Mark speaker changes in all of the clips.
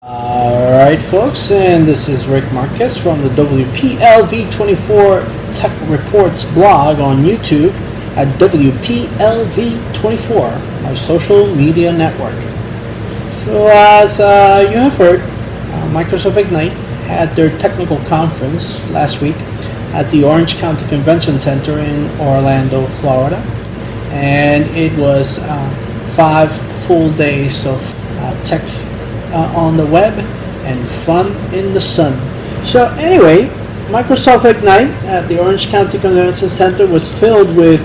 Speaker 1: Alright folks, and this is Rick Marquez from the WPLV24 Tech Reports blog on YouTube at WPLV24, my social media network. So as you have heard, Microsoft Ignite had their technical conference last week at the Orange County Convention Center in Orlando, Florida, and it was 5 full days of tech on the web and fun in the sun. So anyway, Microsoft Ignite at the Orange County Convention Center was filled with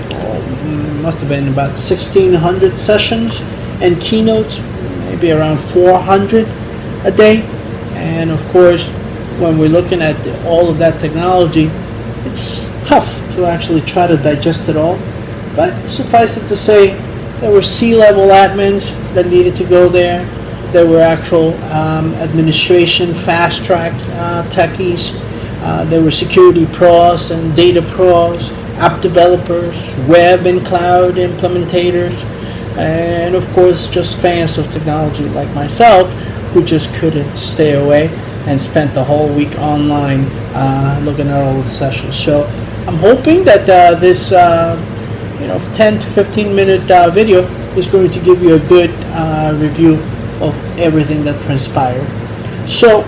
Speaker 1: must have been about 1,600 sessions and keynotes, maybe around 400 a day. And of course, when we're looking at all of that technology, it's tough to actually try to digest it all. But suffice it to say, there were C-level admins that needed to go there. There were actual administration, fast-track techies. There were security pros and data pros, app developers, web and cloud implementators, and of course just fans of technology like myself who just couldn't stay away and spent the whole week online looking at all the sessions. So I'm hoping that this 10 to 15 minute video is going to give you a good review of everything that transpired. So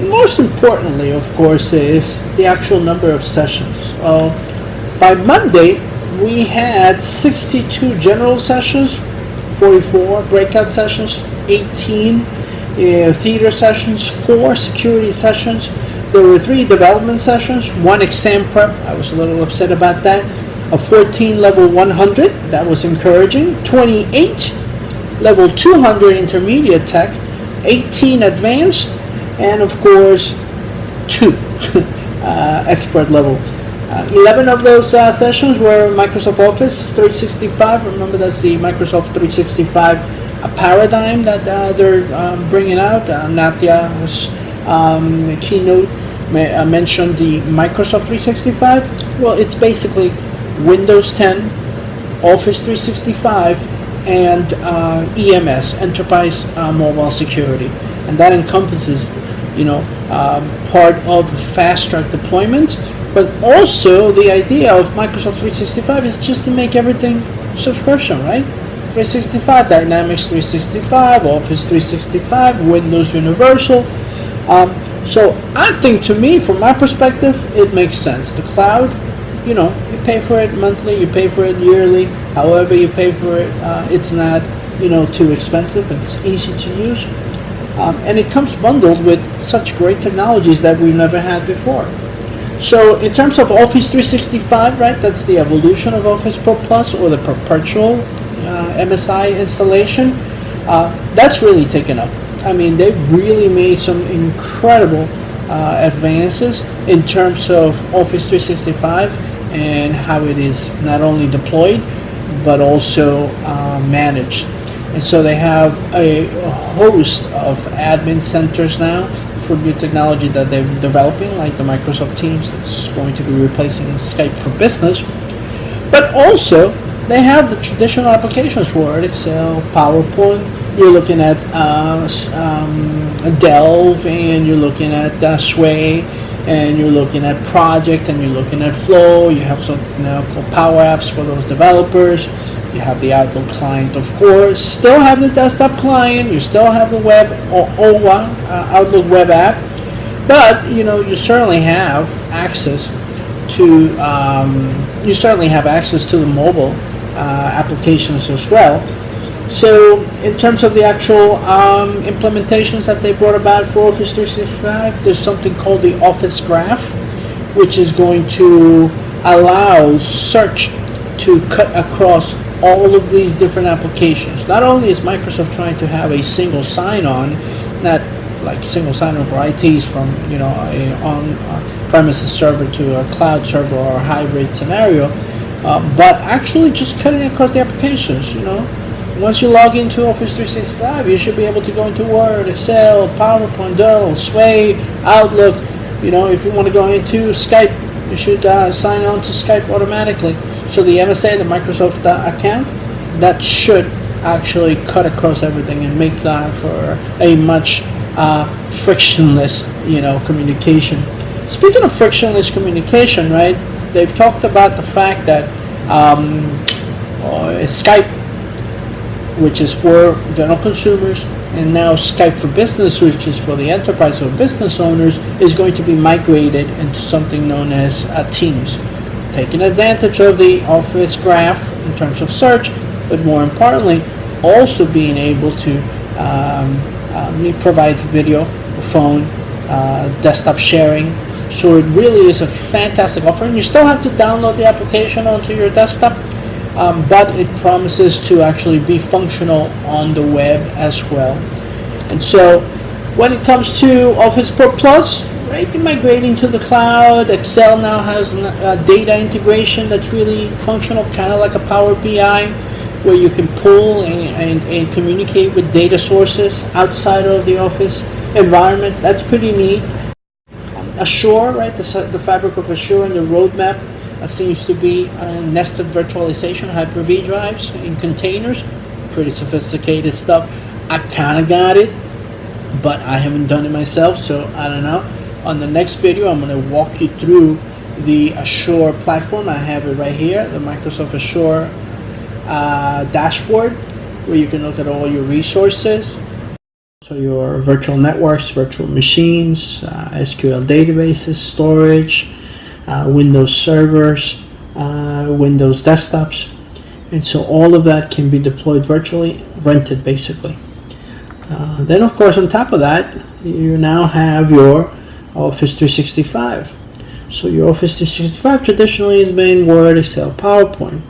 Speaker 1: most importantly, of course, is the actual number of sessions. By Monday, we had 62 general sessions, 44 breakout sessions, 18 theater sessions, 4 security sessions. There were 3 development sessions, 1 exam prep. I was a little upset about that. A 14 level 100, that was encouraging. 28 level 200 intermediate tech, 18 advanced, and of course 2 expert level. 11 of those sessions were Microsoft Office 365. Remember, that's the Microsoft 365 paradigm that they're bringing out. Natya's keynote mentioned the Microsoft 365. Well, it's basically Windows 10, Office 365, and EMS, Enterprise Mobile Security, and that encompasses, part of fast-track deployments. But also the idea of Microsoft 365 is just to make everything subscription, right? 365, Dynamics 365, Office 365, Windows Universal. So I think, to me, from my perspective, it makes sense. The cloud, you pay for it monthly, you pay for it yearly, however you pay for it, it's not, too expensive, it's easy to use, and it comes bundled with such great technologies that we've never had before. So in terms of Office 365, right, that's the evolution of Office Pro Plus, or the perpetual MSI installation, that's really taken up. I mean, they've really made some incredible advances in terms of Office 365 and how it is not only deployed but also managed. And so they have a host of admin centers now for new technology that they're developing, like the Microsoft Teams that's going to be replacing Skype for Business. But also they have the traditional applications, Word, Excel, PowerPoint. You're looking at Delve, and you're looking at Sway, and you're looking at Project, and you're looking at Flow. You have something now called Power Apps for those developers. You have the Outlook client, of course. Still have the desktop client. You still have the web or OWA, Outlook web app. But you certainly have access to the mobile applications as well. So in terms of the actual implementations that they brought about for Office 365, there's something called the Office Graph, which is going to allow search to cut across all of these different applications. Not only is Microsoft trying to have a single sign-on, not like single sign-on for ITs from a on-premises server to a cloud server or a hybrid scenario, but actually just cutting across the applications. Once you log into Office 365, you should be able to go into Word, Excel, PowerPoint, Delve, Sway, Outlook. If you want to go into Skype, you should sign on to Skype automatically. So the MSA, the Microsoft account, that should actually cut across everything and make that for a much frictionless, communication. Speaking of frictionless communication, right? They've talked about the fact that Skype, which is for general consumers, and now Skype for Business, which is for the enterprise or business owners, is going to be migrated into something known as Teams, taking advantage of the Office graph in terms of search, but more importantly, also being able to provide video, phone, desktop sharing. So it really is a fantastic offering. You still have to download the application onto your desktop, but it promises to actually be functional on the web as well. And so when it comes to Office Pro Plus, right, you're migrating to the cloud. Excel now has data integration that's really functional, kind of like a Power BI, where you can pull and communicate with data sources outside of the Office environment. That's pretty neat. Azure, right, the fabric of Azure and the roadmap seems to be nested virtualization, Hyper-V drives in containers. Pretty sophisticated stuff. I kind of got it, but I haven't done it myself, so I don't know. On the next video, I'm going to walk you through the Azure platform. I have it right here, the Microsoft Azure dashboard, where you can look at all your resources. So your virtual networks, virtual machines, SQL databases, storage, Windows servers, Windows desktops. And so all of that can be deployed virtually, rented basically. Then of course on top of that, you now have your Office 365. So your Office 365 traditionally has been Word, Excel, PowerPoint.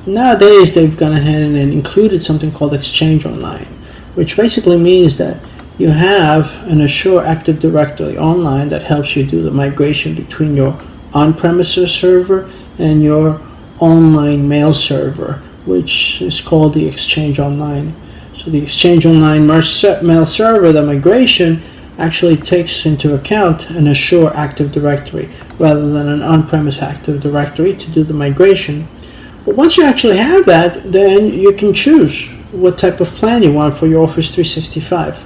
Speaker 1: Nowadays they've gone ahead and included something called Exchange Online, which basically means that you have an Azure Active Directory online that helps you do the migration between your on-premises server and your online mail server, which is called the Exchange Online. So the Exchange Online mail server, the migration, actually takes into account an Azure Active Directory rather than an on-premise Active Directory to do the migration. But once you actually have that, then you can choose what type of plan you want for your Office 365.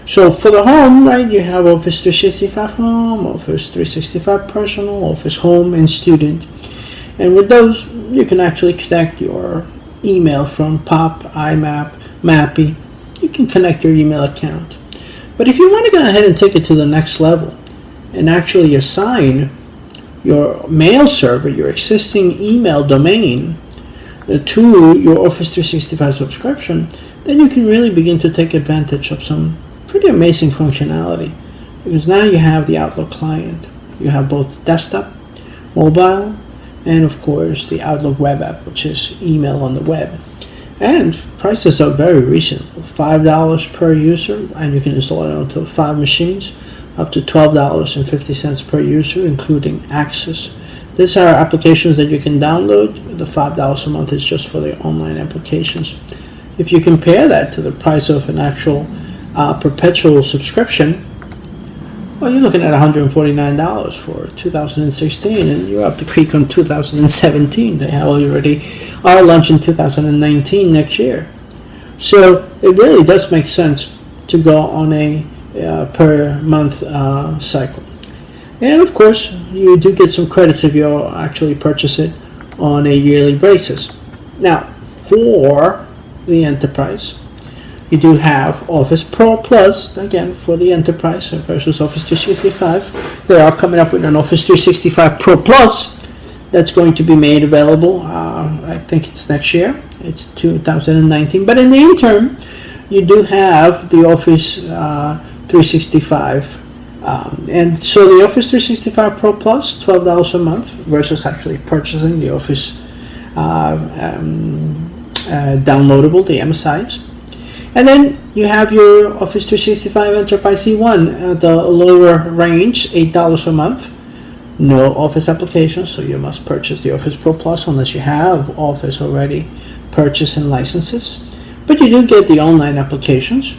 Speaker 1: So for the home, right, you have Office 365 Home, Office 365 Personal, Office Home, and Student. And with those, you can actually connect your email from POP, IMAP, MAPI. You can connect your email account. But if you want to go ahead and take it to the next level and actually assign your mail server, your existing email domain, to your Office 365 subscription, then you can really begin to take advantage of some pretty amazing functionality, because now you have the Outlook client. You have both desktop, mobile, and of course the Outlook web app, which is email on the web. And prices are very reasonable, $5 per user, and you can install it onto 5 machines, up to $12.50 per user, including access. These are applications that you can download. The $5 a month is just for the online applications. If you compare that to the price of an actual perpetual subscription, well, you're looking at $149 for 2016, and you're up the creek on 2017. They already are launching 2019 next year. So it really does make sense to go on a per month cycle. And of course, you do get some credits if you actually purchase it on a yearly basis. Now, for the enterprise, you do have Office Pro Plus, again, for the enterprise versus Office 365. They are coming up with an Office 365 Pro Plus that's going to be made available, I think it's next year. It's 2019. But in the interim, you do have the Office 365. And so the Office 365 Pro Plus, $12 a month, versus actually purchasing the Office downloadable, the MSIs. And then you have your Office 365 Enterprise E1 at the lower range, $8 a month. No Office applications, so you must purchase the Office Pro Plus unless you have Office already purchased and licenses. But you do get the online applications.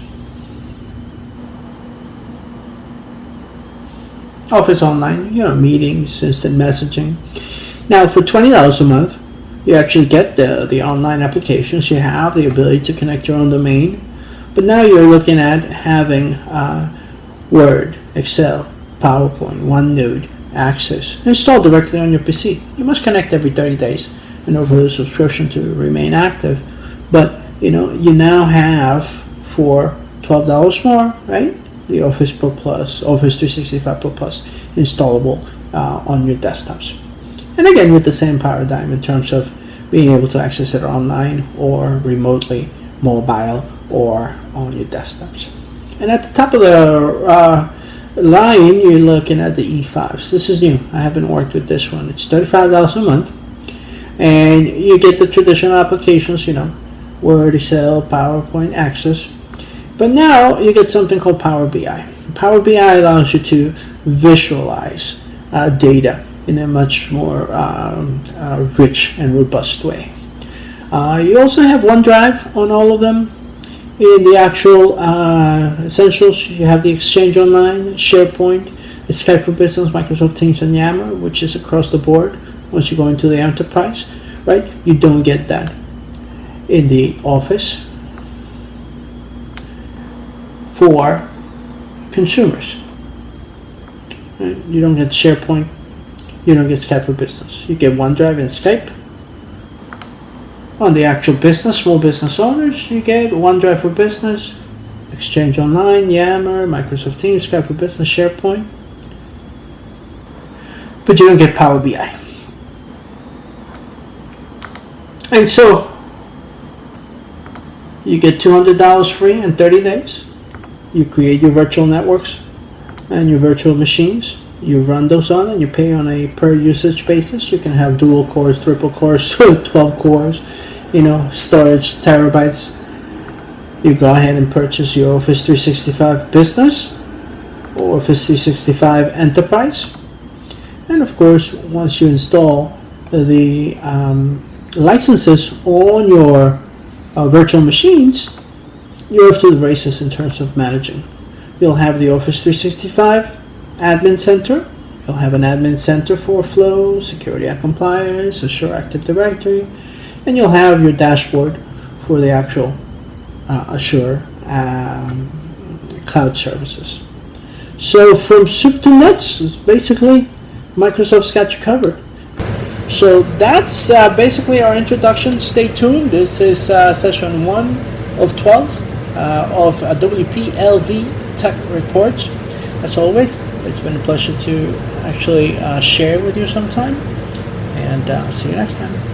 Speaker 1: Office Online, meetings, instant messaging. Now for $20 a month, you actually get the online applications. You have the ability to connect your own domain, but now you're looking at having Word, Excel, PowerPoint, OneNote, Access, installed directly on your PC. You must connect every 30 days and offer the subscription to remain active. But you now have for $12 more, right? The Office Pro Plus, Office 365 Pro Plus installable on your desktops. And again, with the same paradigm in terms of being able to access it online or remotely, mobile or on your desktops. And at the top of the line, you're looking at the E5s. This is new. I haven't worked with this one. It's $35 a month. And you get the traditional applications, Word, Excel, PowerPoint, Access. But now you get something called Power BI. Power BI allows you to visualize data in a much more rich and robust way. You also have OneDrive on all of them. In the actual essentials, you have the Exchange Online, SharePoint, Skype for Business, Microsoft Teams, and Yammer, which is across the board. Once you go into the enterprise, right? You don't get that in the Office for consumers. Right? You don't get SharePoint. You don't get Skype for Business. You get OneDrive and Skype. On the actual business, small business owners, you get OneDrive for Business, Exchange Online, Yammer, Microsoft Teams, Skype for Business, SharePoint. But you don't get Power BI. And so, you get $200 free in 30 days. You create your virtual networks and your virtual machines. You run those on and you pay on a per usage basis. You can have dual cores, triple cores, 12 cores, storage, terabytes. You go ahead and purchase your Office 365 Business or Office 365 Enterprise. And of course, once you install the licenses on your virtual machines, you're off to the races in terms of managing. You'll have the Office 365 Admin Center. You'll have an Admin Center for Flow, Security and Compliance, Azure Active Directory, and you'll have your dashboard for the actual Azure cloud services. So from soup to nuts, basically, Microsoft's got you covered. So that's basically our introduction. Stay tuned. This is session 1 of 12 of WPLV Tech Reports. As always, it's been a pleasure to actually share with you sometime. And see you next time.